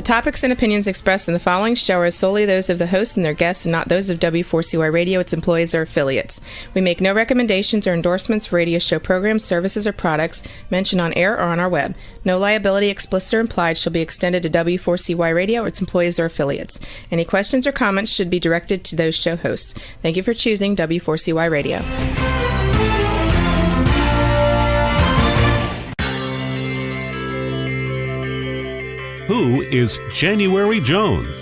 topics and opinions expressed in the following show are solely those of the host and their guests and not those of W4CY Radio, its employees, or affiliates. We make no recommendations or endorsements for radio show programs, services, or products mentioned on air or on our web. No liability, explicit or implied, shall be extended to W4CY Radio or its employees or affiliates. Any questions or comments should be directed to those show hosts. Thank you for choosing W4CY Radio. Who is January Jones?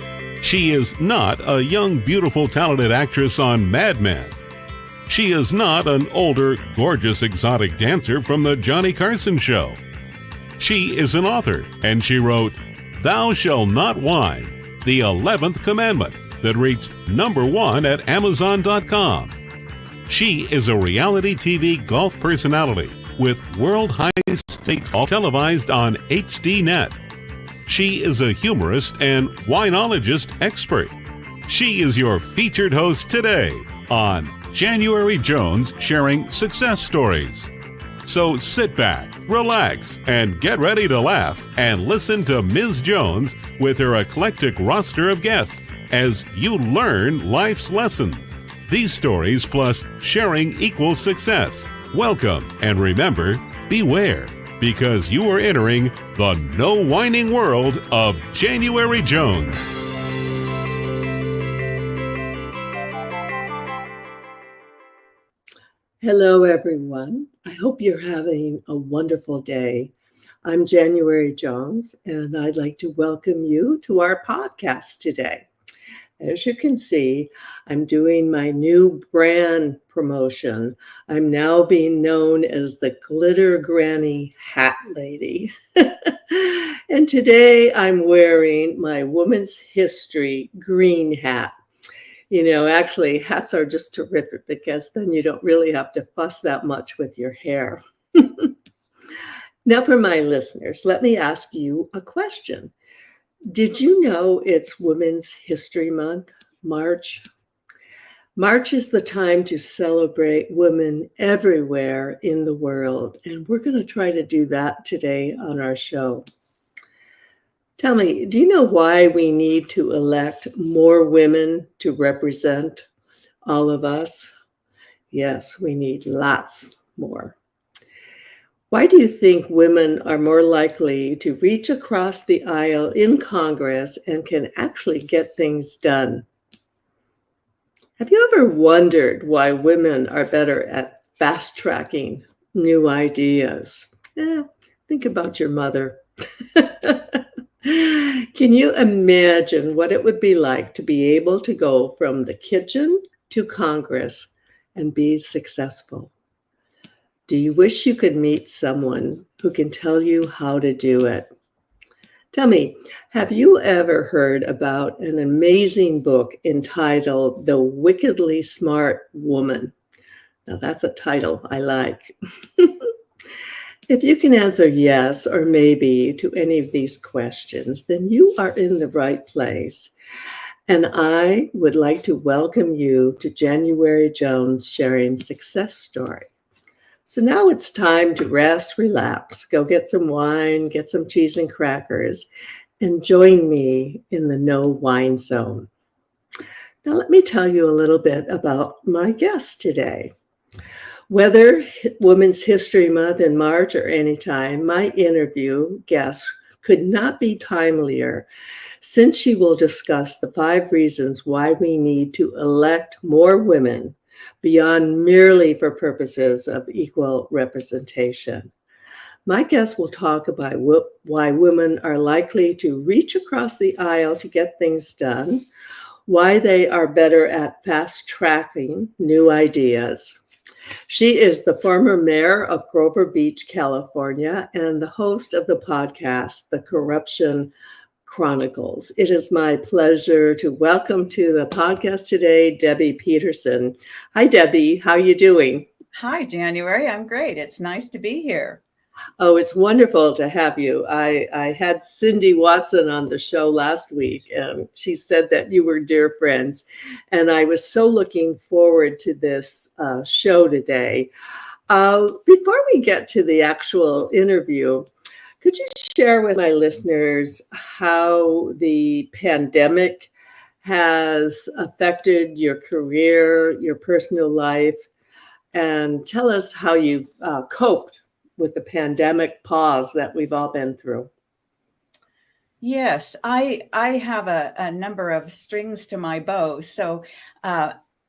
She is not a young, beautiful, talented actress on Mad Men. She is not an older, gorgeous, exotic dancer from the Johnny Carson Show. She is an author, and she wrote, "Thou Shalt Not Whine," the 11th commandment that reached #1 at Amazon.com. She is a reality TV golf personality with World High Stakes golf televised on HDNet. She is a humorist and winologist expert. She is your featured host today on January Jones Sharing Success Stories. So sit back, relax, and get ready to laugh and listen to Ms. Jones with her eclectic roster of guests as you learn life's lessons. These stories plus sharing equals success. Welcome, and remember, beware, because you are entering the no whining world of January Jones. Hello, everyone. I hope you're having a wonderful day. I'm January Jones, and I'd like to welcome you to our podcast today. As you can see, I'm doing my new brand promotion. I'm now being known as the Glitter Granny Hat Lady. And today I'm wearing my Women's History green hat. You know, actually, hats are just terrific because then you don't really have to fuss that much with your hair. Now, for my listeners, let me ask you a question. Did you know it's Women's History Month, March? March is the time to celebrate women everywhere in the world, and we're going to try to do that today on our show. Tell me, do you know why we need to elect more women to represent all of us? Yes, we need lots more. Why do you think women are more likely to reach across the aisle in Congress and can actually get things done? Have you ever wondered why women are better at fast-tracking new ideas? Think about your mother. Can you imagine what it would be like to be able to go from the kitchen to Congress and be successful? Do you wish you could meet someone who can tell you how to do it? Tell me, have you ever heard about an amazing book entitled The Wickedly Smart Woman? Now that's a title I like. If you can answer yes or maybe to any of these questions, then you are in the right place. And I would like to welcome you to January Jones Sharing Success Story. So now it's time to rest, relax, go get some wine, get some cheese and crackers, and join me in the no wine zone. Now let me tell you a little bit about my guest today. Whether Women's History Month in March or any time, my interview guest could not be timelier, since she will discuss the 5 reasons why we need to elect more women beyond merely for purposes of equal representation. My guest will talk about why women are likely to reach across the aisle to get things done, why they are better at fast-tracking new ideas. She is the former mayor of Grover Beach, California, and the host of the podcast, The Corruption Chronicles. It is my pleasure to welcome to the podcast today, Debbie Peterson. Hi, Debbie. How are you doing? Hi, January. I'm great. It's nice to be here. Oh, it's wonderful to have you. I had Cindy Watson on the show last week, and she said that you were dear friends. And I was so looking forward to this show today. Before we get to the actual interview, Could you share with my listeners how the pandemic has affected your career, your personal life, and tell us how you've coped with the pandemic pause that we've all been through? Yes, I have a number of strings to my bow. So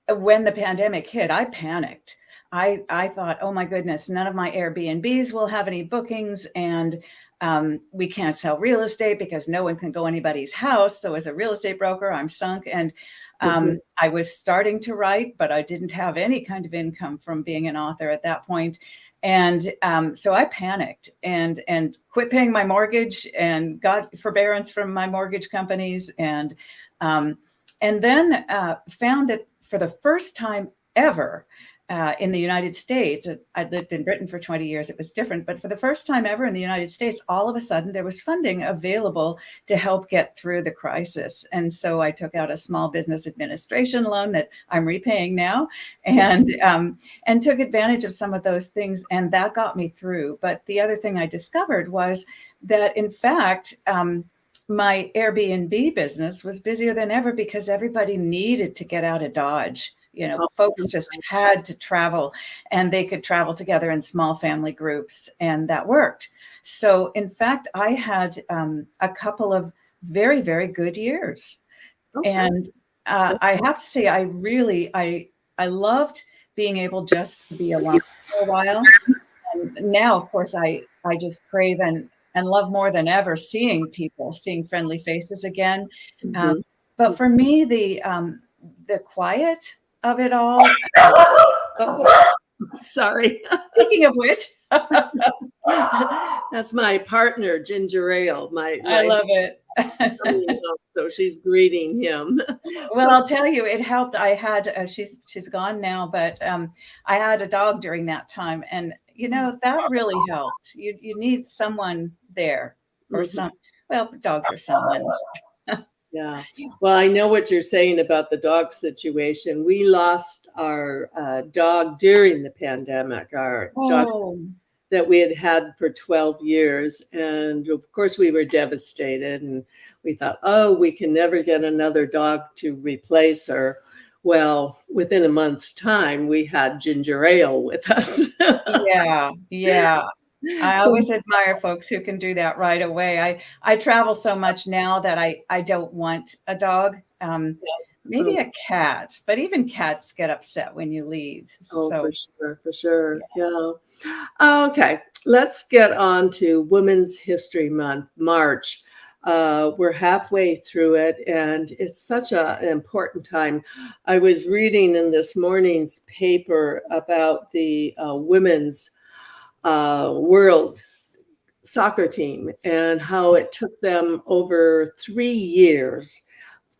when the pandemic hit, I panicked. I thought, oh my goodness, none of my Airbnbs will have any bookings, and we can't sell real estate because no one can go anybody's house. So as a real estate broker, I'm sunk. And I was starting to write, but I didn't have any kind of income from being an author at that point. And so I panicked and quit paying my mortgage and got forbearance from my mortgage companies, and then found that for the first time ever in the United States, I'd lived in Britain for 20 years, it was different, but for the first time ever in the United States, all of a sudden there was funding available to help get through the crisis. And so I took out a small business administration loan that I'm repaying now, and took advantage of some of those things, and that got me through. But the other thing I discovered was that, in fact, my Airbnb business was busier than ever because everybody needed to get out of Dodge. Folks just had to travel, and they could travel together in small family groups, and that worked. So in fact, I had a couple of very, very good years. Okay. And I have to say, I loved being able just to be alone for a while. And now, of course, I just crave and love more than ever seeing people, seeing friendly faces again. Mm-hmm. But for me, the quiet of it all. Oh, sorry. Speaking of which, that's my partner, Ginger Ale. I love it. So she's greeting him. Well, I'll tell you, it helped. I had she's gone now, but I had a dog during that time, and that really helped. You need someone there, or dogs are someone's. Yeah. Well, I know what you're saying about the dog situation. We lost our dog during the pandemic, our dog that we had for 12 years. And of course, we were devastated, and we thought, we can never get another dog to replace her. Well, within a month's time, we had Ginger Ale with us. Yeah. I always admire folks who can do that right away. I travel so much now that I don't want a dog. Maybe a cat, but even cats get upset when you leave. For sure. Yeah. Okay, let's get on to Women's History Month, March. We're halfway through it, and it's such an important time. I was reading in this morning's paper about the women's world soccer team and how it took them over 3 years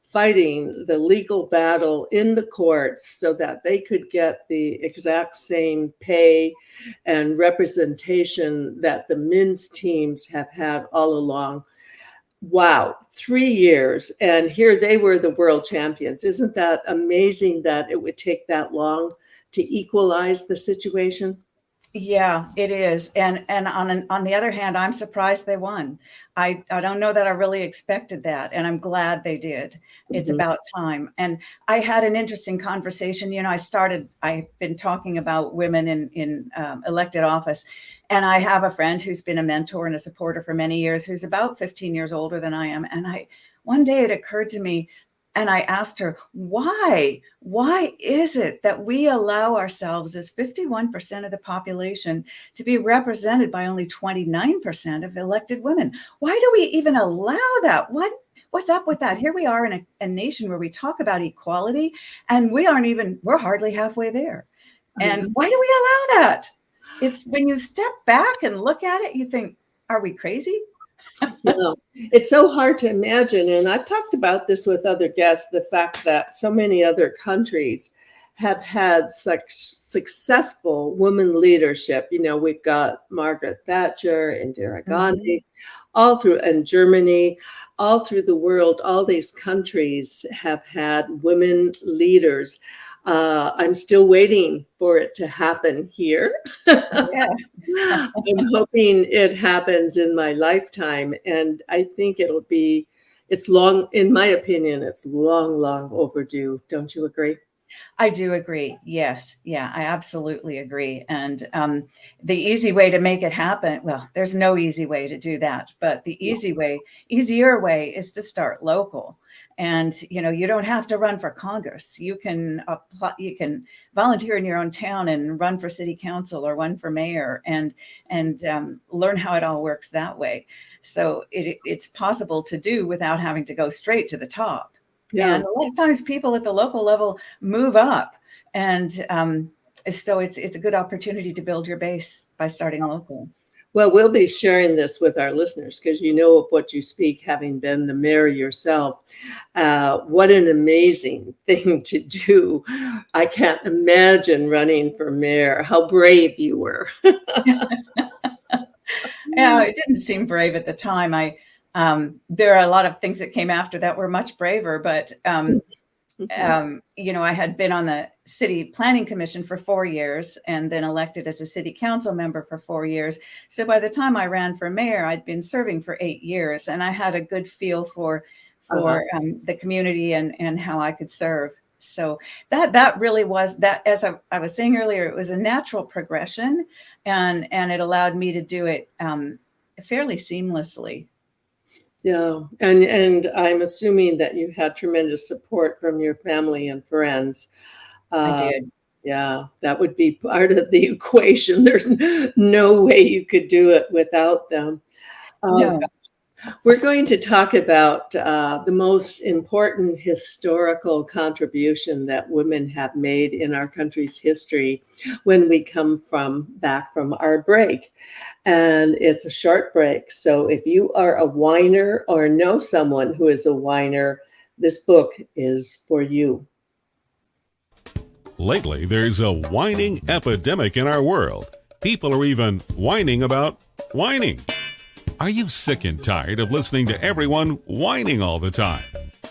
fighting the legal battle in the courts so that they could get the exact same pay and representation that the men's teams have had all along. Wow, 3 years. And here they were the world champions. Isn't that amazing that it would take that long to equalize the situation? Yeah, it is. And on the other hand, I'm surprised they won. I don't know that I really expected that. And I'm glad they did. It's about time. And I had an interesting conversation. I've been talking about women in elected office. And I have a friend who's been a mentor and a supporter for many years, who's about 15 years older than I am. And one day it occurred to me, and I asked her, why is it that we allow ourselves as 51% of the population to be represented by only 29% of elected women? Why do we even allow that? What's up with that? Here we are in a nation where we talk about equality, and we're hardly halfway there. And why do we allow that? It's when you step back and look at it, you think, are we crazy? It's so hard to imagine. And I've talked about this with other guests, the fact that so many other countries have had such successful women leadership. We've got Margaret Thatcher, Indira Gandhi, all through, and Germany, all through the world. All these countries have had women leaders. I'm still waiting for it to happen here. Yeah. I'm hoping it happens in my lifetime. And I think it's long, in my opinion, it's long, long overdue. Don't you agree? I do agree. Yes. Yeah, I absolutely agree. And the easy way to make it happen, well, there's no easy way to do that, but the easier way is to start local. And, you don't have to run for Congress. You can apply, you can volunteer in your own town and run for city council or run for mayor and learn how it all works that way. So it's possible to do without having to go straight to the top. Yeah. And a lot of times people at the local level move up. And so it's a good opportunity to build your base by starting local. Well, we'll be sharing this with our listeners because you know of what you speak, having been the mayor yourself. What an amazing thing to do. I can't imagine running for mayor. How brave you were. Yeah, it didn't seem brave at the time. There are a lot of things that came after that were much braver, but I had been on the city planning commission for 4 years and then elected as a city council member for 4 years. So by the time I ran for mayor, I'd been serving for 8 years, and I had a good feel for the community and how I could serve. So that really was that, as I was saying earlier, it was a natural progression, and it allowed me to do it fairly seamlessly. Yeah, and I'm assuming that you had tremendous support from your family and friends. I did. Yeah, that would be part of the equation. There's no way you could do it without them. No. We're going to talk about the most important historical contribution that women have made in our country's history when we come back from our break. And it's a short break. So if you are a whiner or know someone who is a whiner, this book is for you. Lately, there's a whining epidemic in our world. People are even whining about whining. Are you sick and tired of listening to everyone whining all the time?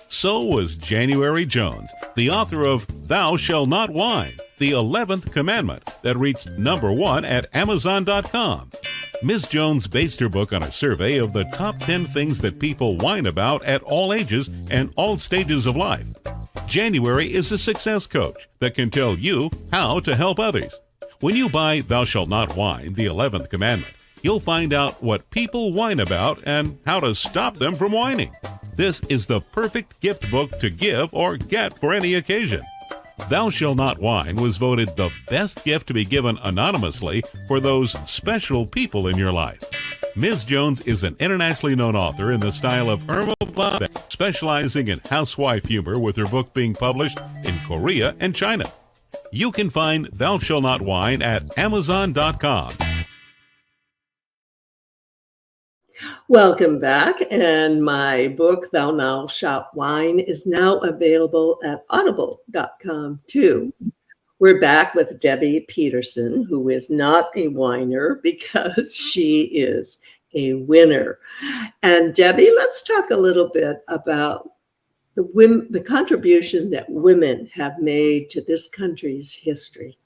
So was January Jones, the author of Thou Shalt Not Whine, the 11th commandment that reached #1 at Amazon.com. Ms. Jones based her book on a survey of the top 10 things that people whine about at all ages and all stages of life. January is a success coach that can tell you how to help others. When you buy Thou Shalt Not Whine, the 11th commandment, you'll find out what people whine about and how to stop them from whining. This is the perfect gift book to give or get for any occasion. Thou Shalt Not Whine was voted the best gift to be given anonymously for those special people in your life. Ms. Jones is an internationally known author in the style of Irma Bob, specializing in housewife humor, with her book being published in Korea and China. You can find Thou Shalt Not Whine at Amazon.com. Welcome back, and my book, Thou Now Shalt Whine, is now available at audible.com too. We're back with Debbie Peterson, who is not a whiner because she is a winner. And Debbie, let's talk a little bit about the contribution that women have made to this country's history.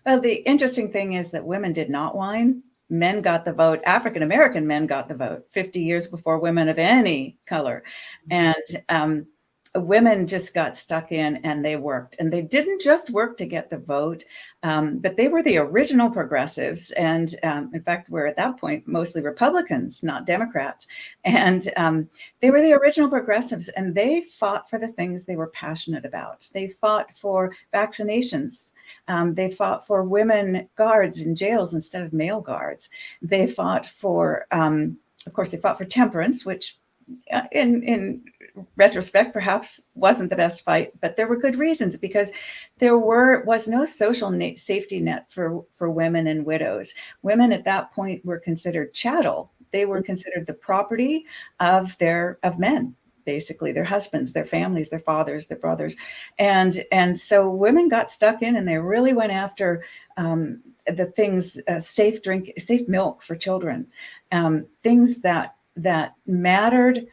Well, the interesting thing is that women did not whine. Men got the vote. African-American men got the vote 50 years before women of any color. And women just got stuck in and they worked. And they didn't just work to get the vote, but they were the original progressives. And in fact, we're at that point mostly Republicans, not Democrats. And they were the original progressives, and they fought for the things they were passionate about. They fought for vaccinations. They fought for women guards in jails instead of male guards. They fought for, of course, they fought for temperance, which in retrospect perhaps wasn't the best fight, but there were good reasons, because there was no social safety net for women and widows. Women at that point were considered chattel. They were considered the property of men. Basically, their husbands, their families, their fathers, their brothers. And so women got stuck in, and they really went after the things, safe milk for children, things that mattered,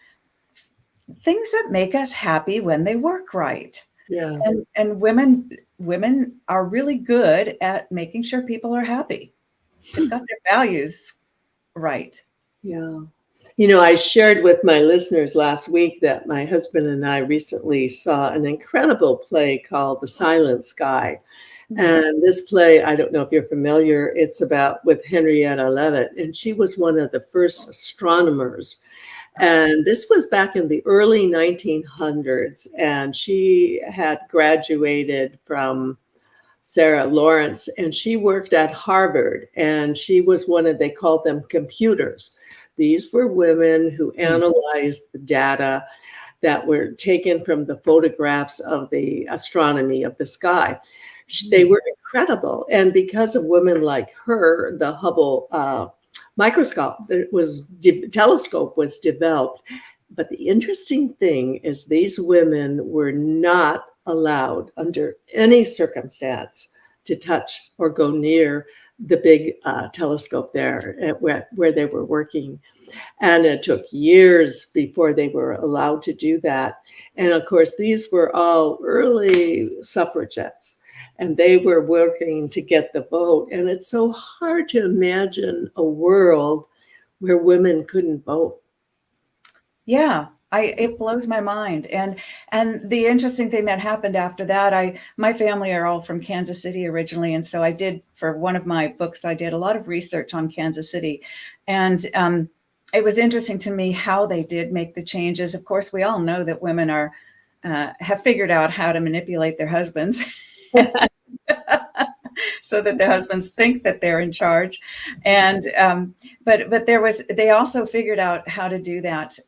things that make us happy when they work right. Yes. And women women are really good at making sure people are happy. They've got their values right. Yeah. You know, I shared with my listeners last week that my husband and I recently saw an incredible play called The Silent Sky. And this play, I don't know if you're familiar, it's about with Henrietta Leavitt, and she was one of the first astronomers. And this was back in the early 1900s, and she had graduated from Sarah Lawrence, and she worked at Harvard, and she was one of, they called them computers. These were women who analyzed the data that were taken from the photographs of the astronomy of the sky. They were incredible. And because of women like her, the Hubble telescope was developed. But the interesting thing is these women were not allowed under any circumstance to touch or go near the big telescope there where they were working. And it took years before they were allowed to do that. And of course, these were all early suffragettes, and they were working to get the vote. And it's so hard to imagine a world where women couldn't vote. Yeah, it blows my mind. And the interesting thing that happened after that, my family are all from Kansas City originally. And so I did, for one of my books, I did a lot of research on Kansas City. And it was interesting to me how they did make the changes. Of course, we all know that women have figured out how to manipulate their husbands so that their husbands think that they're in charge. And but they also figured out how to do that.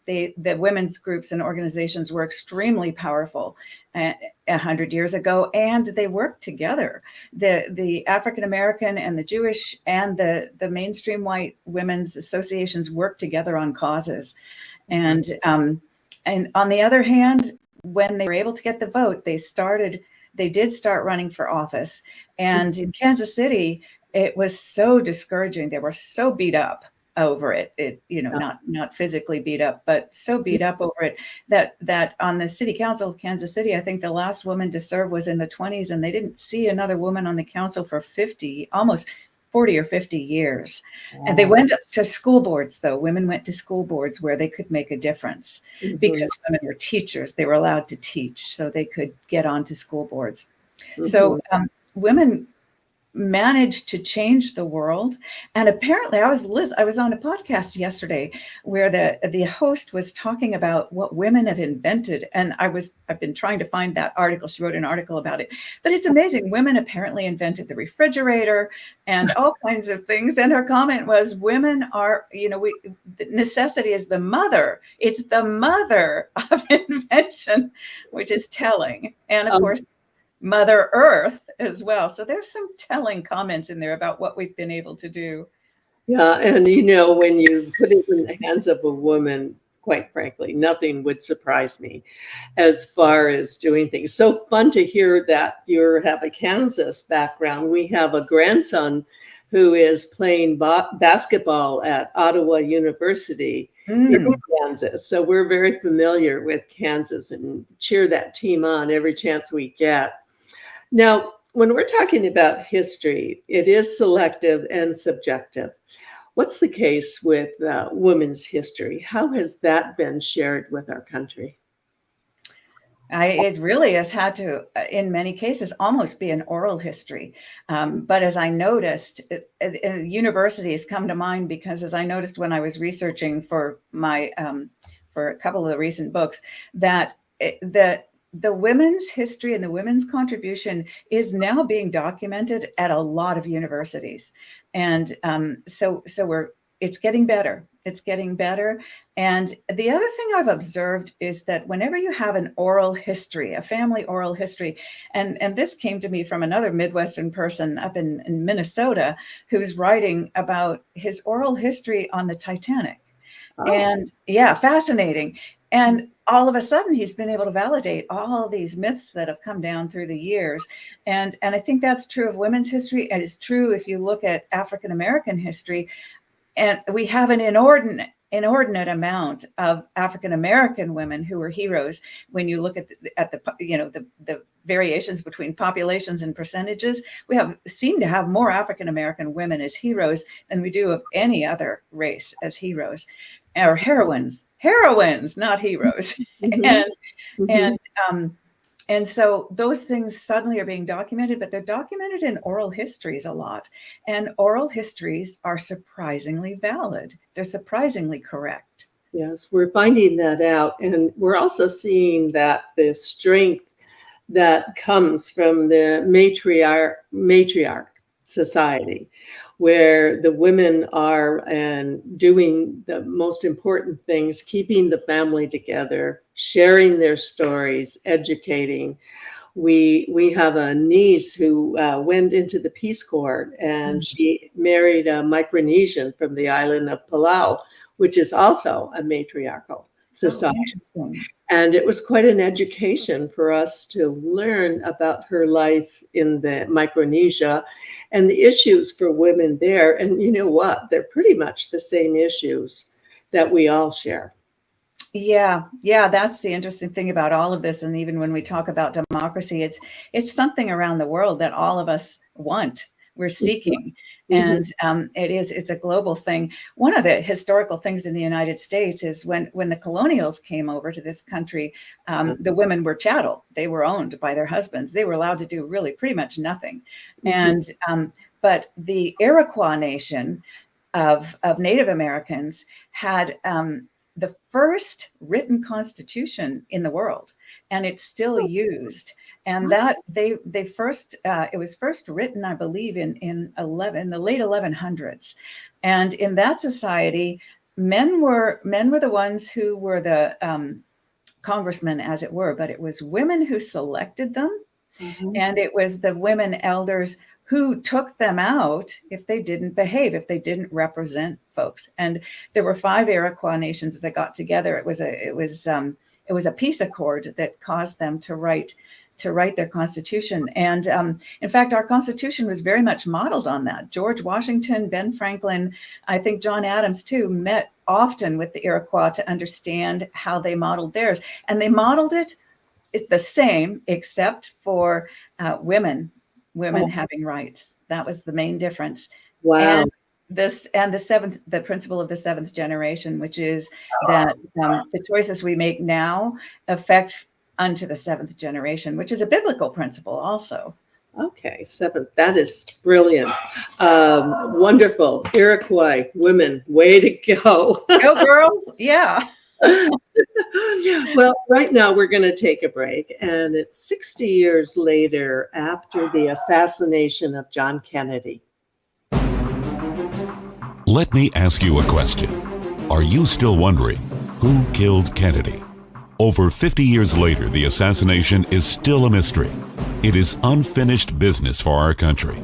The women's groups and organizations were extremely powerful 100 years ago, and they worked together. The African American and the Jewish and the mainstream white women's associations worked together on causes. And on the other hand, when they were able to get the vote, they did start running for office. And in Kansas City, it was so discouraging. They were so beat up over it. Not physically beat up, but so beat up over it that on the city council of Kansas City, I think the last woman to serve was in the 20s, and they didn't see another woman on the council for almost 40 or 50 years. Wow. And they went to school boards, though. Women went to school boards where they could make a difference because women were teachers. They were allowed to teach, so they could get onto school boards. So women managed to change the world. And apparently I was on a podcast yesterday where the host was talking about what women have invented. And I've been trying to find that article. She wrote an article about it, but it's amazing. Women apparently invented the refrigerator and all kinds of things. And her comment was, women are, necessity is the mother. It's the mother of invention, which is telling. And of course, Mother Earth as well. So there's some telling comments in there about what we've been able to do. Yeah. And, when you put it in the hands of a woman, quite frankly, nothing would surprise me as far as doing things. So fun to hear that you have a Kansas background. We have a grandson who is playing basketball at Ottawa University in Kansas. So we're very familiar with Kansas and cheer that team on every chance we get. Now, when we're talking about history, it is selective and subjective. What's the case with women's history? How has that been shared with our country? It really has had to, in many cases, almost be an oral history. But as I noticed, universities come to mind because, as I noticed when I was researching for for a couple of the recent books, that the women's history and the women's contribution is now being documented at a lot of universities. And so it's getting better. It's getting better. And the other thing I've observed is that whenever you have an oral history, a family oral history, and this came to me from another Midwestern person up in Minnesota who's writing about his oral history on the Titanic. Oh. And yeah, fascinating. And all of a sudden, he's been able to validate all these myths that have come down through the years. And I think that's true of women's history. And it's true if you look at African American history. And we have an inordinate inordinate amount of African American women who were heroes. When you look at the variations between populations and percentages, we seem to have more African American women as heroes than we do of any other race as heroes, or heroines, not heroes. And so those things suddenly are being documented, but they're documented in oral histories a lot. And oral histories are surprisingly valid. They're surprisingly correct. Yes, we're finding that out. And we're also seeing that the strength that comes from the matriarch society, where the women are doing the most important things, keeping the family together, sharing their stories, educating. We have a niece who went into the Peace Corps, and she married a Micronesian from the island of Palau, which is also a matriarchal society. And it was quite an education for us to learn about her life in the Micronesia and the issues for women there. And you know what? They're pretty much the same issues that we all share. Yeah, that's the interesting thing about all of this. And even when we talk about democracy, it's something around the world that all of us want. We're seeking. And it's a global thing. One of the historical things in the United States is when the colonials came over to this country, the women were chattel. They were owned by their husbands. They were allowed to do really pretty much nothing. And but the Iroquois nation of Native Americans had the first written constitution in the world, and it's still used. And that they first it was first written, I believe, in the late 1100s. And in that society, men were the ones who were the congressmen, as it were, but it was women who selected them, and it was the women elders who took them out if they didn't behave, if they didn't represent folks. And there were 5 Iroquois nations that got together. It was a peace accord that caused them to write their constitution. And in fact, our constitution was very much modeled on that. George Washington, Ben Franklin, I think John Adams too, met often with the Iroquois to understand how they modeled theirs. And they modeled it the same, except for women having rights. That was the main difference. Wow. And the principle of the 7th generation, which is that the choices we make now affect unto the 7th generation, which is a biblical principle also. Okay, 7th. That is brilliant. Wonderful. Iroquois women, way to go. Go girls. Yeah. Well, right now we're going to take a break, and it's 60 years later after the assassination of John Kennedy. Let me ask you a question. Are you still wondering who killed Kennedy? Over 50 years later, the assassination is still a mystery. It is unfinished business for our country.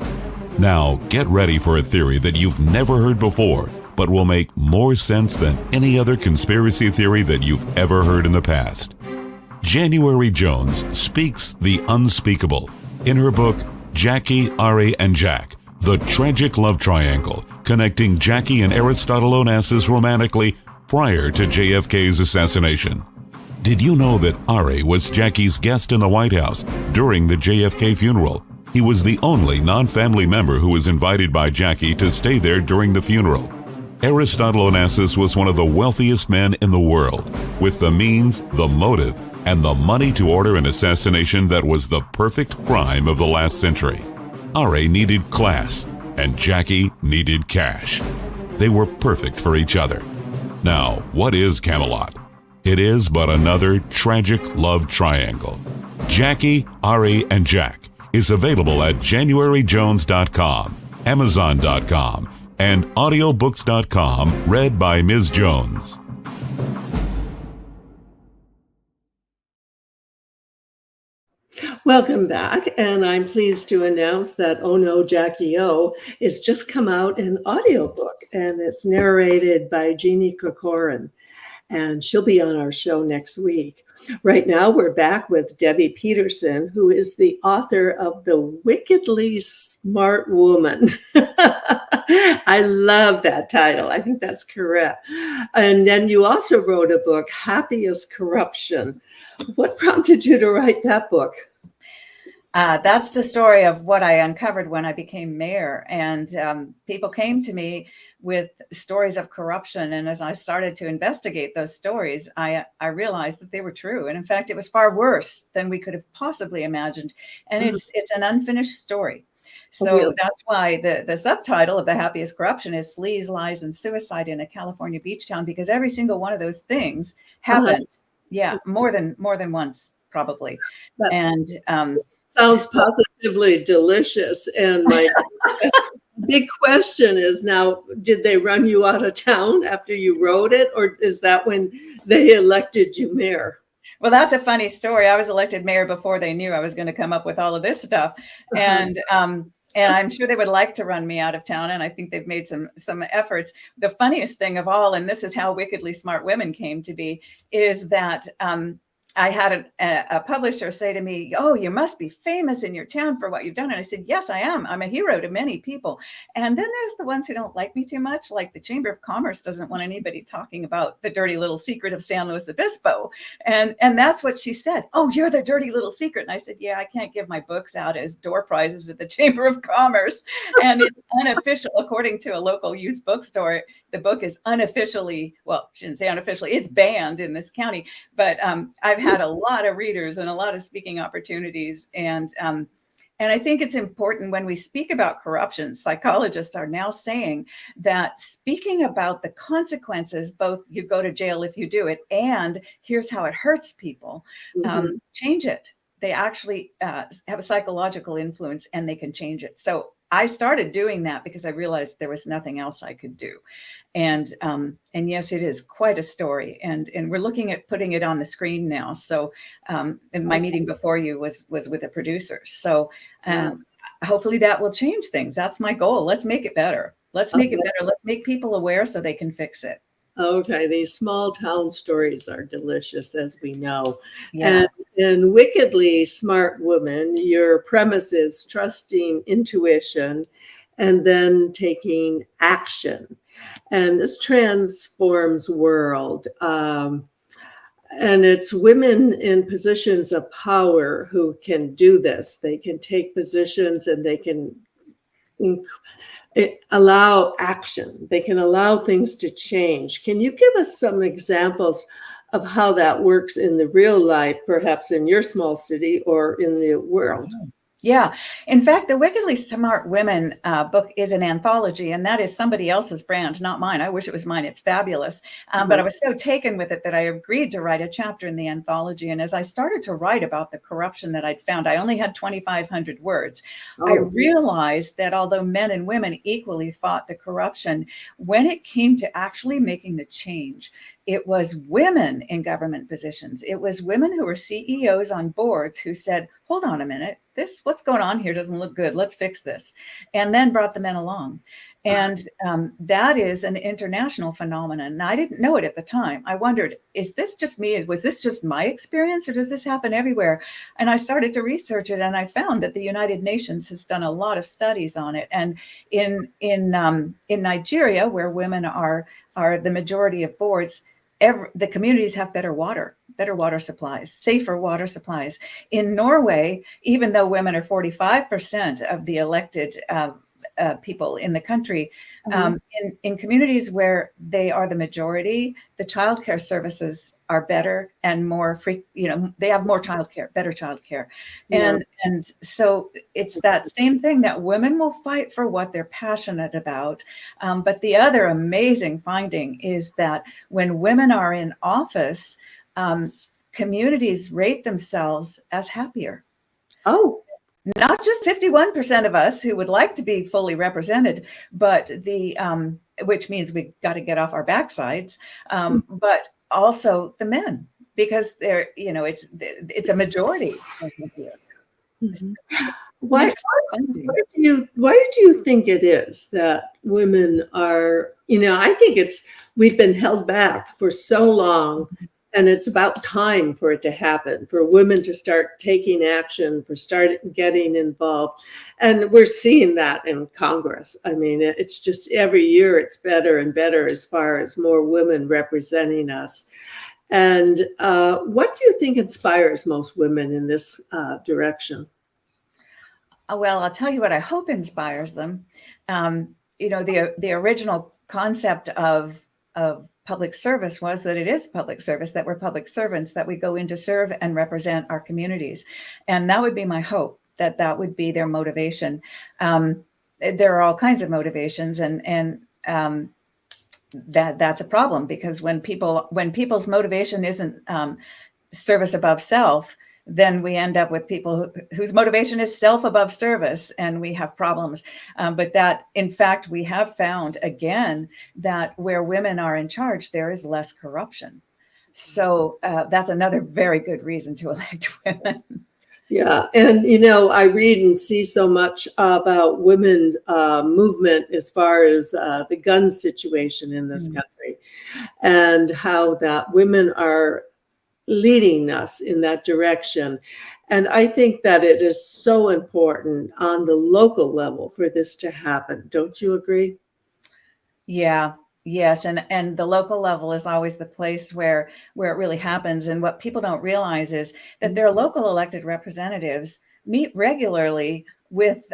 Now, get ready for a theory that you've never heard before, but will make more sense than any other conspiracy theory that you've ever heard in the past. January Jones speaks the unspeakable in her book, Jackie, Ari, and Jack, The Tragic Love Triangle, connecting Jackie and Aristotle Onassis romantically prior to JFK's assassination. Did you know that Ari was Jackie's guest in the White House during the JFK funeral? He was the only non-family member who was invited by Jackie to stay there during the funeral. Aristotle Onassis was one of the wealthiest men in the world, with the means, the motive, and the money to order an assassination that was the perfect crime of the last century. Ari needed class, and Jackie needed cash. They were perfect for each other. Now, what is Camelot? It is but another tragic love triangle. Jackie, Ari, and Jack is available at JanuaryJones.com, Amazon.com, and audiobooks.com, read by Ms. Jones. Welcome back, and I'm pleased to announce that Oh No, Jackie O is just come out an audiobook, and it's narrated by Jeannie Corcoran. and she'll be on our show next week. Right now, we're back with Debbie Peterson, who is the author of The Wickedly Smart Woman. I love that title. I think that's correct. And then you also wrote a book, Happy as Corruption. What prompted you to write that book? That's the story of what I uncovered when I became mayor. And people came to me with stories of corruption. And as I started to investigate those stories, I realized that they were true. And in fact, it was far worse than we could have possibly imagined. And it's an unfinished story. So that's why the subtitle of The Happiest Corruption is Sleaze, Lies, and Suicide in a California Beach Town, because every single one of those things happened. Yeah, more than once, probably. And sounds positively delicious. And my big question is now, did they run you out of town after you wrote it? Or is that when they elected you mayor? Well, that's a funny story. I was elected mayor before they knew I was going to come up with all of this stuff. And I'm sure they would like to run me out of town. And I think they've made some efforts. The funniest thing of all, and this is how Wickedly Smart Women came to be, is that I had a publisher say to me, "Oh, you must be famous in your town for what you've done." And I said, "Yes, I am. I'm a hero to many people." And then there's the ones who don't like me too much, like the Chamber of Commerce doesn't want anybody talking about the dirty little secret of San Luis Obispo. And that's what she said. "Oh, you're the dirty little secret." And I said, "Yeah, I can't give my books out as door prizes at the Chamber of Commerce." And it's unofficial, according to a local used bookstore. The book is unofficially, well, I shouldn't say unofficially, it's banned in this county, but I've had a lot of readers and a lot of speaking opportunities. And I think it's important when we speak about corruption, psychologists are now saying that speaking about the consequences, both you go to jail if you do it, and here's how it hurts people, change it. They actually have a psychological influence and they can change it. So I started doing that because I realized there was nothing else I could do. And yes, it is quite a story. And we're looking at putting it on the screen now. So and my meeting before you was with a producer. So hopefully that will change things. That's my goal. Let's make it better. Let's make it better. Let's make people aware so they can fix it. Okay, these small town stories are delicious, as we know. Yeah. And in Wickedly Smart Woman, your premise is trusting intuition and then taking action. And this transforms world. And it's women in positions of power who can do this. They can take positions and they can allow action. They can allow things to change. Can you give us some examples of how that works in the real life, perhaps in your small city or in the world? Yeah. In fact, the Wickedly Smart Women book is an anthology, and that is somebody else's brand, not mine. I wish it was mine. It's fabulous. But I was so taken with it that I agreed to write a chapter in the anthology. And as I started to write about the corruption that I'd found, I only had 2,500 words. I realized that although men and women equally fought the corruption, when it came to actually making the change, it was women in government positions. It was women who were CEOs on boards who said, "Hold on a minute, what's going on here doesn't look good. Let's fix this." And then brought the men along. And that is an international phenomenon. And I didn't know it at the time. I wondered, is this just me? Was this just my experience, or does this happen everywhere? And I started to research it, and I found that the United Nations has done a lot of studies on it. And in Nigeria, where women are the majority of boards, the communities have better water supplies, safer water supplies. In Norway, even though women are 45% of the elected people in the country, in communities where they are the majority, the childcare services are better and more free. They have more childcare, better childcare, and so it's that same thing that women will fight for what they're passionate about. But the other amazing finding is that when women are in office, communities rate themselves as happier. Oh. Not just 51% of us who would like to be fully represented, but which means we've got to get off our backsides, but also the men, because they're, it's a majority. Mhm. Why, Interesting finding. why do you think it is that women are, I think we've been held back for so long, and it's about time for it to happen, for women to start taking action, for start getting involved. And we're seeing that in Congress. I mean, it's just every year it's better and better as far as more women representing us. And what do you think inspires most women in this direction? Well, I'll tell you what I hope inspires them. The original concept of public service was that it is public service, that we're public servants, that we go in to serve and represent our communities. And that would be my hope, that would be their motivation. There are all kinds of motivations, and that's a problem, because when people's motivation isn't service above self, then we end up with people whose motivation is self above service, and we have problems. But that, in fact, we have found again that where women are in charge, there is less corruption. So that's another very good reason to elect women. Yeah, and I read and see so much about women's movement as far as the gun situation in this country, and how that women are leading us in that direction. And I think that it is so important on the local level for this to happen. Don't you agree? Yeah. Yes. And the local level is always the place where it really happens. And what people don't realize is that their local elected representatives meet regularly with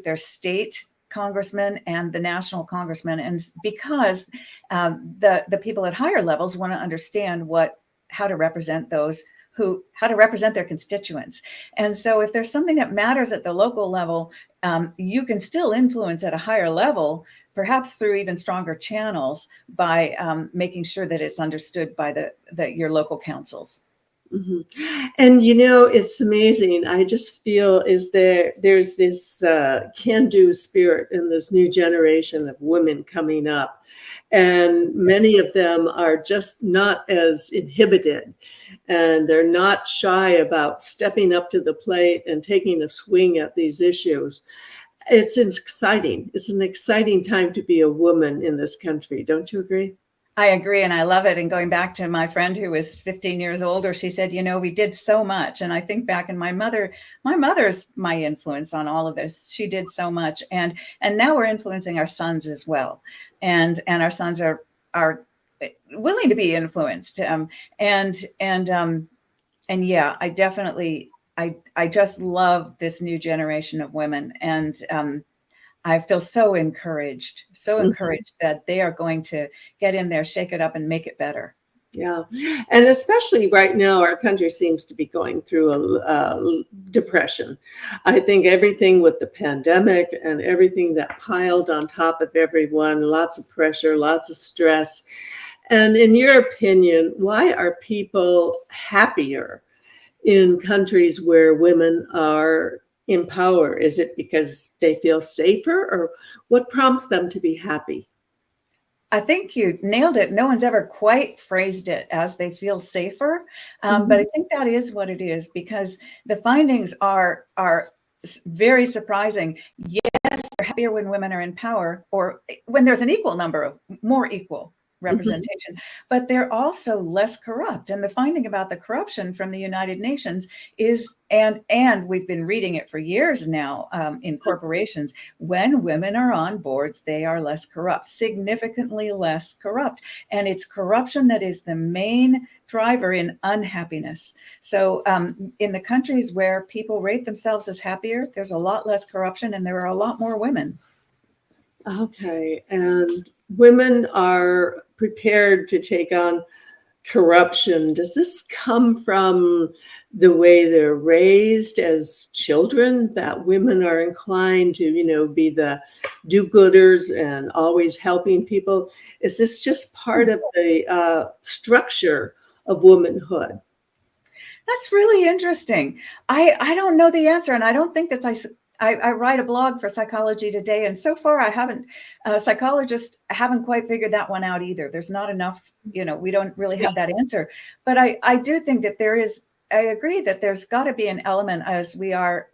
their state congressmen and the national congressmen. And because the people at higher levels want to understand how to represent how to represent their constituents. And so if there's something that matters at the local level, you can still influence at a higher level, perhaps through even stronger channels, by making sure that it's understood by your local councils. Mm-hmm. And it's amazing. I just feel there's this can-do spirit in this new generation of women coming up. And many of them are just not as inhibited, and they're not shy about stepping up to the plate and taking a swing at these issues. It's exciting. It's an exciting time to be a woman in this country. Don't you agree? I agree, and I love it. And going back to my friend who was 15 years older, she said, we did so much. And I think back, and my mother's my influence on all of this. She did so much. And now we're influencing our sons as well. And our sons are willing to be influenced. And yeah, I definitely, I just love this new generation of women. And I feel so encouraged that they are going to get in there, shake it up, and make it better. Yeah. And especially right now, our country seems to be going through a depression. I think everything with the pandemic and everything that piled on top of everyone, lots of pressure, lots of stress. And in your opinion, why are people happier in countries where women are in power? Is it because they feel safer, or what prompts them to be happy? I think you nailed it. No one's ever quite phrased it as they feel safer. But I think that is what it is, because the findings are very surprising. Yes, they're happier when women are in power, or when there's an equal number of more equal representation, but they're also less corrupt. And the finding about the corruption from the United Nations is, and we've been reading it for years now in corporations, when women are on boards, they are less corrupt, significantly less corrupt. And it's corruption that is the main driver in unhappiness. So in the countries where people rate themselves as happier, there's a lot less corruption, and there are a lot more women. Okay. And women are prepared to take on corruption. Does this come from the way they're raised as children, that women are inclined to, be the do-gooders and always helping people? Is this just part of the structure of womanhood? That's really interesting. I don't know the answer, and I don't think that I write a blog for Psychology Today, and so far psychologists haven't quite figured that one out either. There's not enough, we don't really have that answer. But I do think that there is I agree that there's got to be an element, as we are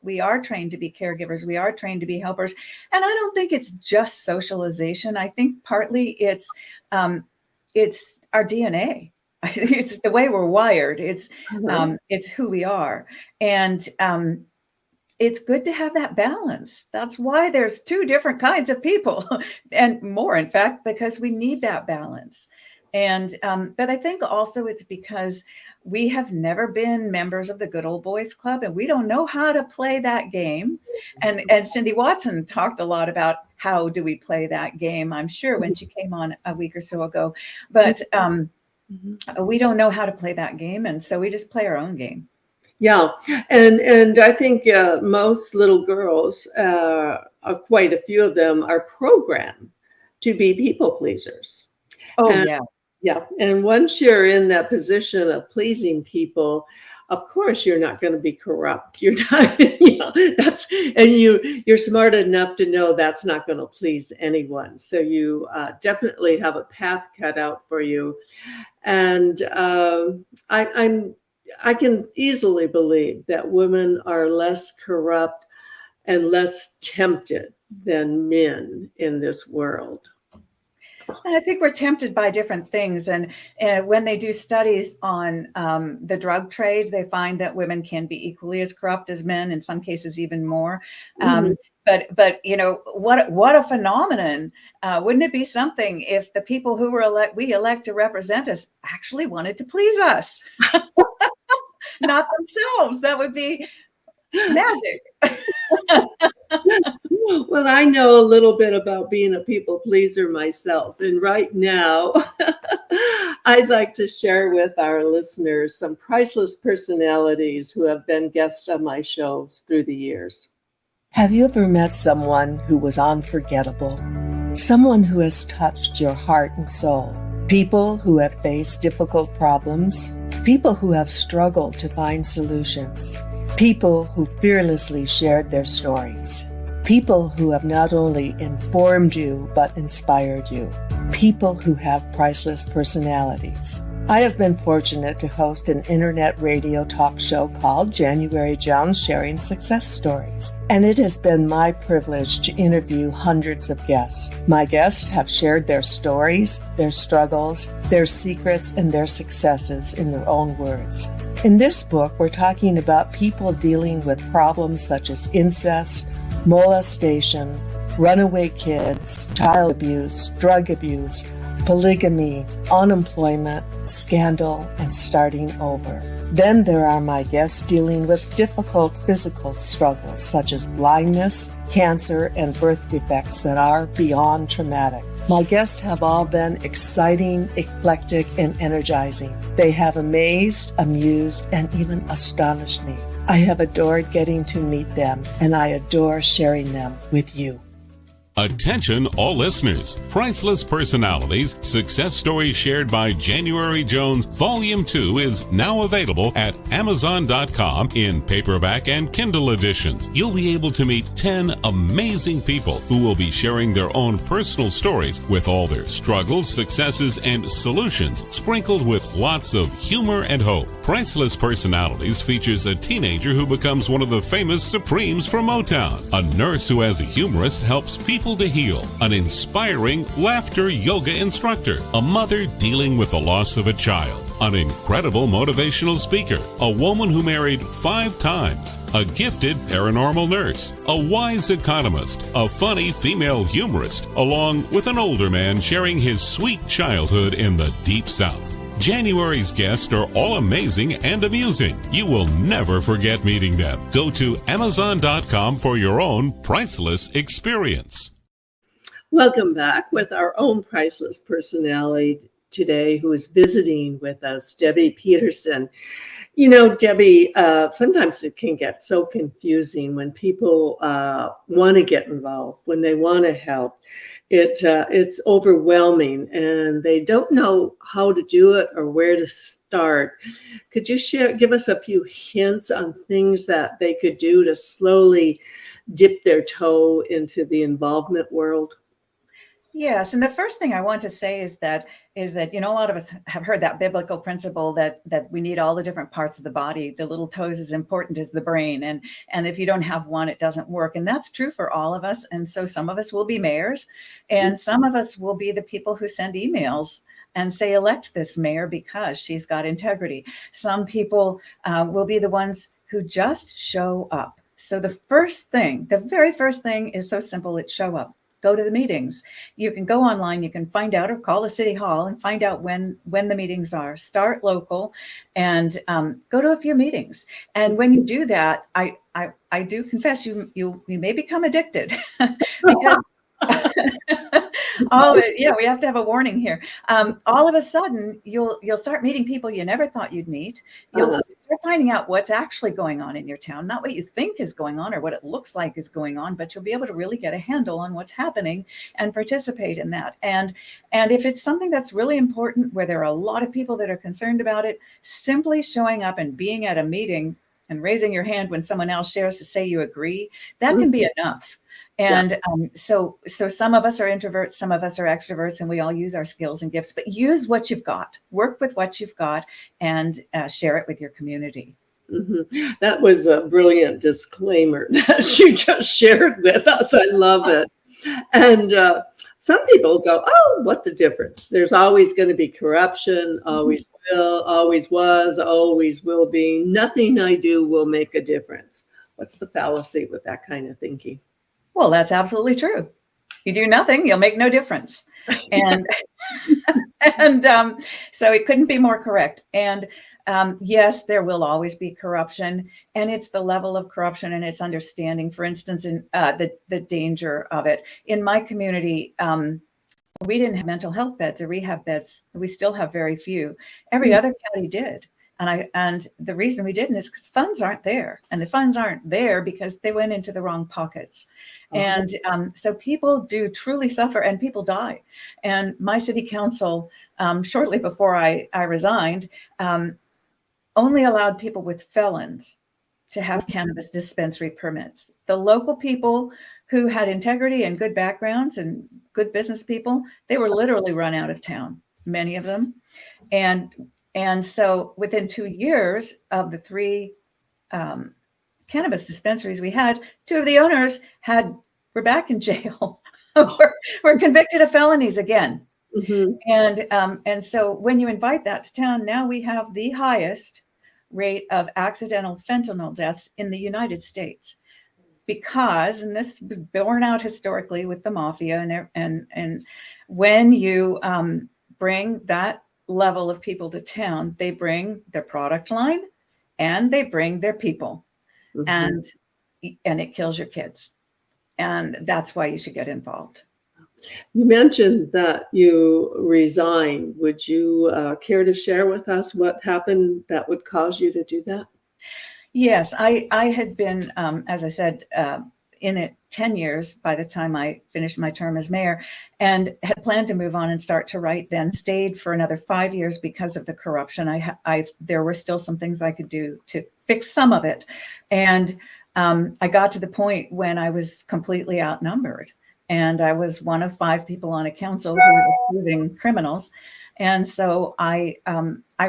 trained to be caregivers, we are trained to be helpers, and I don't think it's just socialization. I think partly it's our DNA. It's the way we're wired. It's who we are, and it's good to have that balance. That's why there's two different kinds of people, and more, in fact, because we need that balance. And but I think also it's because we have never been members of the Good Old Boys Club, and we don't know how to play that game. And Cindy Watson talked a lot about how do we play that game, I'm sure, when she came on a week or so ago. But we don't know how to play that game, and so we just play our own game. Yeah, and I think most little girls, quite a few of them, are programmed to be people pleasers. Oh, and, yeah. Yeah, and once you're in that position of pleasing people, of course you're not going to be corrupt. You're not, you're smart enough to know that's not going to please anyone. So you definitely have a path cut out for you. And I can easily believe that women are less corrupt and less tempted than men in this world. And I think we're tempted by different things. And when they do studies on the drug trade, they find that women can be equally as corrupt as men, in some cases even more. But what a phenomenon. Wouldn't it be something if the people who we elect to represent us actually wanted to please us? Not themselves. That would be magic. Well, I know a little bit about being a people pleaser myself. And right now, I'd like to share with our listeners some priceless personalities who have been guests on my shows through the years. Have you ever met someone who was unforgettable? Someone who has touched your heart and soul? People who have faced difficult problems? People who have struggled to find solutions? People who fearlessly shared their stories? People who have not only informed you, but inspired you. People who have priceless personalities. I have been fortunate to host an internet radio talk show called January Jones Sharing Success Stories, and it has been my privilege to interview hundreds of guests. My guests have shared their stories, their struggles, their secrets, and their successes in their own words. In this book, we're talking about people dealing with problems such as incest, molestation, runaway kids, child abuse, drug abuse, polygamy, unemployment, scandal, and starting over. Then there are my guests dealing with difficult physical struggles such as blindness, cancer, and birth defects that are beyond traumatic. My guests have all been exciting, eclectic, and energizing. They have amazed, amused, and even astonished me. I have adored getting to meet them, and I adore sharing them with you. Attention all listeners. Priceless Personalities, Success Stories Shared by January Jones, Volume 2 is now available at Amazon.com in paperback and Kindle editions. You'll be able to meet 10 amazing people who will be sharing their own personal stories with all their struggles, successes, and solutions, sprinkled with lots of humor and hope. Priceless Personalities features a teenager who becomes one of the famous Supremes from Motown, a nurse who as a humorist helps people to heal, an inspiring laughter yoga instructor, a mother dealing with the loss of a child, an incredible motivational speaker, a woman who married 5 times, a gifted paranormal nurse, a wise economist, a funny female humorist, along with an older man sharing his sweet childhood in the Deep South. January's guests are all amazing and amusing. You will never forget meeting them. Go to Amazon.com for your own priceless experience. Welcome back with our own priceless personality today who is visiting with us, Debbie Peterson. You know, Debbie, sometimes it can get so confusing when people want to get involved, when they want to help. It's overwhelming and they don't know how to do it or where to start. Could you give us a few hints on things that they could do to slowly dip their toe into the involvement world? Yes. And the first thing I want to say is that is that, a lot of us have heard that biblical principle that we need all the different parts of the body. The little toes is important as the brain. And if you don't have one, it doesn't work. And that's true for all of us. And so some of us will be mayors, and some of us will be the people who send emails and say, elect this mayor because she's got integrity. Some people will be the ones who just show up. So the very first thing is so simple. It's show up. Go to the meetings. You can go online, you can find out, or call the city hall and find out when the meetings are. Start local and go to a few meetings. And when you do that, I do confess you may become addicted because all of it. Yeah, we have to have a warning here. All of a sudden, you'll start meeting people you never thought you'd meet. You'll start finding out what's actually going on in your town, not what you think is going on or what it looks like is going on, but you'll be able to really get a handle on what's happening and participate in that. And if it's something that's really important, where there are a lot of people that are concerned about it, simply showing up and being at a meeting and raising your hand when someone else shares to say you agree, that can be enough. And so some of us are introverts, some of us are extroverts, and we all use our skills and gifts, but use what you've got, work with what you've got, and share it with your community. Mm-hmm. That was a brilliant disclaimer that you just shared with us. I love it. And some people go, oh, what the difference? There's always going to be corruption, always will, always was, always will be. Nothing I do will make a difference. What's the fallacy with that kind of thinking? Well, that's absolutely true. You do nothing, you'll make no difference. And so it couldn't be more correct. And yes, there will always be corruption, and it's the level of corruption and its understanding. For instance, in the danger of it. In my community, we didn't have mental health beds or rehab beds. We still have very few. Every other county did. And the reason we didn't is because funds aren't there. And the funds aren't there because they went into the wrong pockets. And so people do truly suffer, and people die. And my city council, shortly before I resigned, only allowed people with felons to have cannabis dispensary permits. The local people who had integrity and good backgrounds and good business people, they were literally run out of town, many of them. And so within 2 years of the 3 cannabis dispensaries we had, 2 of the owners were back in jail, were convicted of felonies again. Mm-hmm. And so when you invite that to town, now we have the highest rate of accidental fentanyl deaths in the United States. Because, and this was borne out historically with the mafia, and when you bring that level of people to town, they bring their product line and they bring their people, and it kills your kids. And that's why you should get involved. You mentioned that you resigned. Would you care to share with us what happened that would cause you to do that? Yes, I had been, as I said, in it 10 years by the time I finished my term as mayor, and had planned to move on and start to write, then stayed for another 5 years because of the corruption. There were still some things I could do to fix some of it. And I got to the point when I was completely outnumbered. And I was one of 5 people on a council who was approving criminals. And so I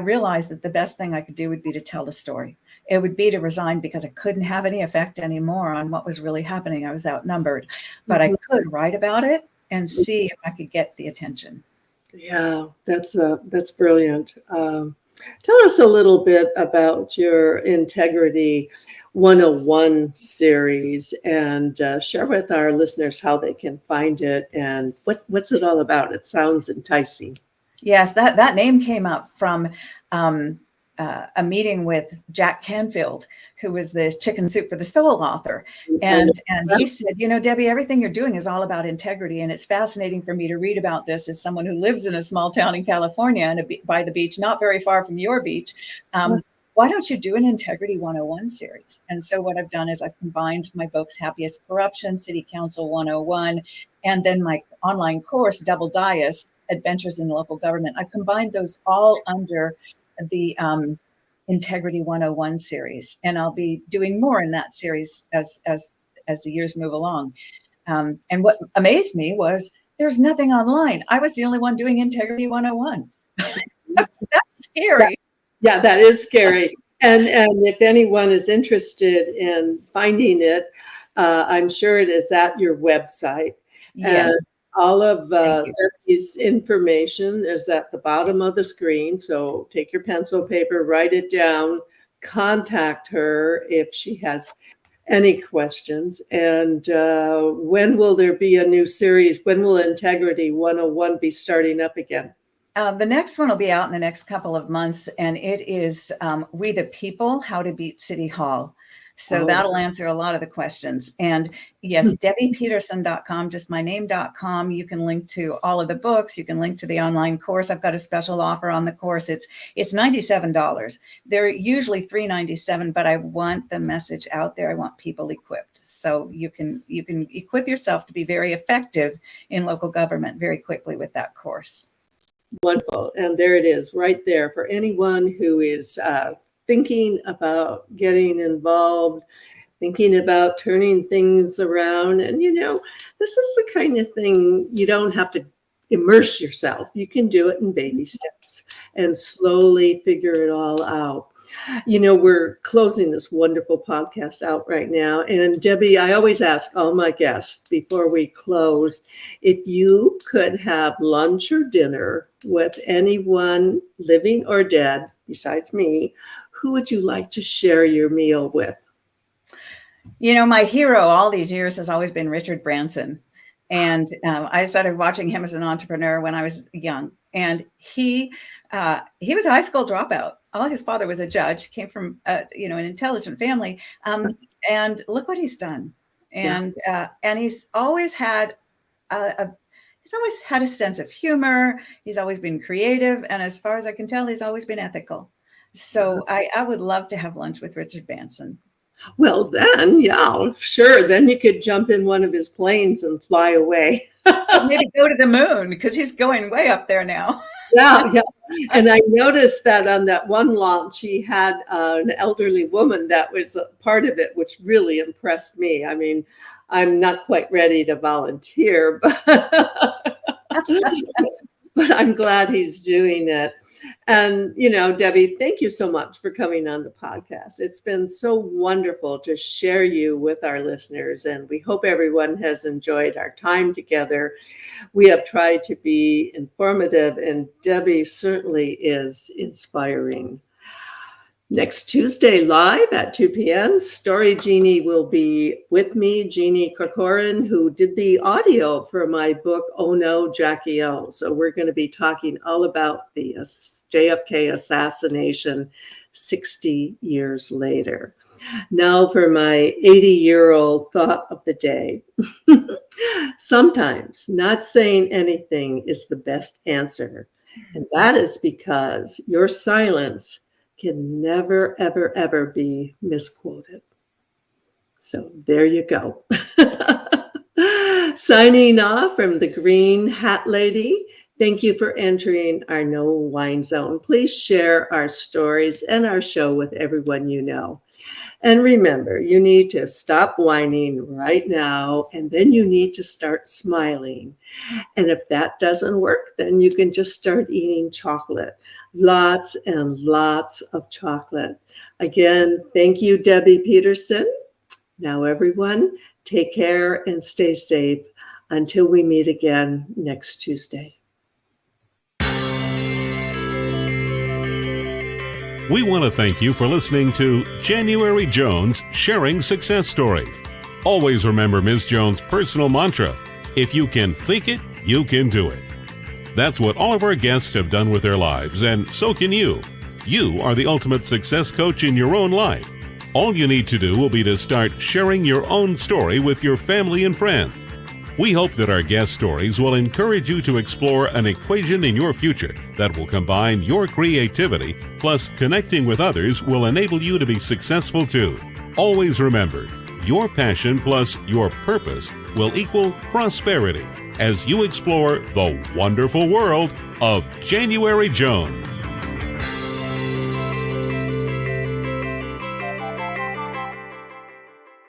realized that the best thing I could do would be to tell the story. It would be to resign because I couldn't have any effect anymore on what was really happening. I was outnumbered, but I could write about it and see if I could get the attention. Yeah, that's brilliant. Tell us a little bit about your Integrity 101 series, and share with our listeners how they can find it and what's it all about. It sounds enticing. Yes, that name came up from a meeting with Jack Canfield, who was the Chicken Soup for the Soul author. And he said, Debbie, everything you're doing is all about integrity. And it's fascinating for me to read about this as someone who lives in a small town in California and by the beach, not very far from your beach. Why don't you do an Integrity 101 series? And so what I've done is I've combined my books, Happiest Corruption, City Council 101, and then my online course, Double Dias, Adventures in Local Government. I've combined those all under the Integrity 101 series, and I'll be doing more in that series as the years move along. And what amazed me was there's nothing online. I was the only one doing Integrity 101. That's scary. Yeah, that is scary. And if anyone is interested in finding it, I'm sure it is at your website. Yes. And all of Debbie's information is at the bottom of the screen. So take your pencil, paper, write it down, contact her if she has any questions. And when will there be a new series? When will Integrity 101 be starting up again? The next one will be out in the next couple of months, and it is We the People, How to Beat City Hall. So that'll answer a lot of the questions. And yes, debbiepeterson.com, just my name.com. You can link to all of the books. You can link to the online course. I've got a special offer on the course. It's $97. They're usually $397, but I want the message out there. I want people equipped. So you can equip yourself to be very effective in local government very quickly with that course. Wonderful. And there it is right there for anyone who is thinking about getting involved, thinking about turning things around. And, this is the kind of thing you don't have to immerse yourself. You can do it in baby steps and slowly figure it all out. We're closing this wonderful podcast out right now. And Debbie, I always ask all my guests before we close, if you could have lunch or dinner with anyone living or dead besides me, who would you like to share your meal with? My hero all these years has always been Richard Branson. And I started watching him as an entrepreneur when I was young. And he was a high school dropout. His father was a judge, came from an intelligent family. And look what he's done. And he's always had a sense of humor. He's always been creative. And as far as I can tell, he's always been ethical. So I would love to have lunch with Richard Branson. Well, then, yeah, sure. Then you could jump in one of his planes and fly away. Maybe go to the moon, because he's going way up there now. Yeah. And I noticed that on that one launch, he had an elderly woman that was a part of it, which really impressed me. I mean, I'm not quite ready to volunteer, but I'm glad he's doing it. And, Debbie, thank you so much for coming on the podcast. It's been so wonderful to share you with our listeners, and we hope everyone has enjoyed our time together. We have tried to be informative, and Debbie certainly is inspiring. Next Tuesday, live at 2 p.m., Story Genie will be with me, Jeannie Corcoran, who did the audio for my book, Oh No, Jackie O. So we're going to be talking all about the JFK assassination 60 years later. Now for my 80-year-old thought of the day. Sometimes not saying anything is the best answer. And that is because your silence can never, ever, ever be misquoted. So there you go. Signing off from the Green Hat Lady. Thank you for entering our No Whine Zone. Please share our stories and our show with everyone you know. And remember, you need to stop whining right now, and then you need to start smiling. And if that doesn't work, then you can just start eating chocolate. Lots and lots of chocolate. Again, thank you, Debbie Peterson. Now, everyone, take care and stay safe until we meet again next Tuesday. We want to thank you for listening to January Jones Sharing Success Stories. Always remember Ms. Jones' personal mantra, if you can think it, you can do it. That's what all of our guests have done with their lives, and so can you. You are the ultimate success coach in your own life. All you need to do will be to start sharing your own story with your family and friends. We hope that our guest stories will encourage you to explore an equation in your future that will combine your creativity plus connecting with others will enable you to be successful too. Always remember, your passion plus your purpose will equal prosperity as you explore the wonderful world of January Jones.